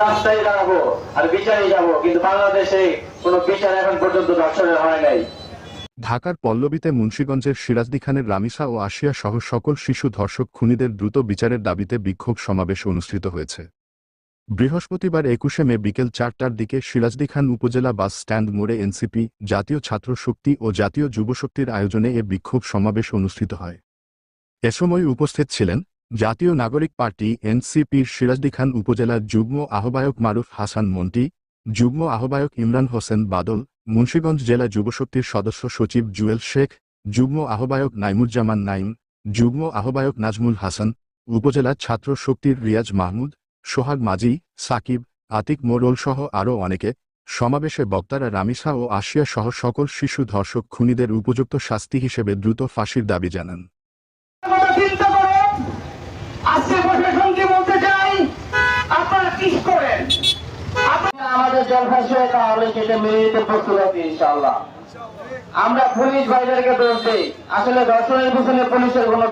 রাস্তায় দাঁড়াবো আর বিচারে যাবো, কিন্তু বাংলাদেশে কোনো বিচার এখন পর্যন্ত ধর্ষণের হয় নাই। ঢাকার পল্লবীতে মুন্সিগঞ্জের সিরাজদি খানের রামিসা ও আশিয়া সহ সকল শিশু ধর্ষক খুনিদের দ্রুত বিচারের দাবিতে বিক্ষোভ সমাবেশ অনুষ্ঠিত হয়েছে। বৃহস্পতিবার ২১শে মে বিকেল ৪টার দিকে সিরাজদি খান উপজেলা বাস স্ট্যান্ড মোড়ে এনসিপি, জাতীয় ছাত্র শক্তি ও জাতীয় যুবশক্তির আয়োজনে এ বিক্ষোভ সমাবেশ অনুষ্ঠিত হয়। এ সময় উপস্থিত ছিলেন জাতীয় নাগরিক পার্টি এনসিপির সিরাজদি খান উপজেলার যুগ্ম আহ্বায়ক মারুফ হাসান মন্টি, যুগ্ম আহ্বায়ক ইমরান হোসেন বাদল, মুন্সিগঞ্জ জেলা যুবশক্তির সদস্য সচিব জুয়েল শেখ, যুগ্ম আহ্বায়ক নাইমুজ্জামান নাইম, যুগ্ম আহ্বায়ক নাজমুল হাসান, উপজেলা ছাত্র শক্তির রিয়াজ মাহমুদ, সোহাগ মাঝি, সাকিব, আতিক মোড়ল সহ আরও অনেকে। সমাবেশে বক্তারা রামিসা ও আশিয়া সহ সকল শিশু ধর্ষক খুনিদের উপযুক্ত শাস্তি হিসেবে দ্রুত ফাঁসির দাবি জানান। আমাদের জলফাঁসি তাহলে সেটা মেনে নিতে প্রস্তুত আছি ইনশাআল্লাহ। আমরা পুলিশ ভাইদেরকে দোষ দিই, আসলে ধর্ষণের পিছনে পুলিশের কোনো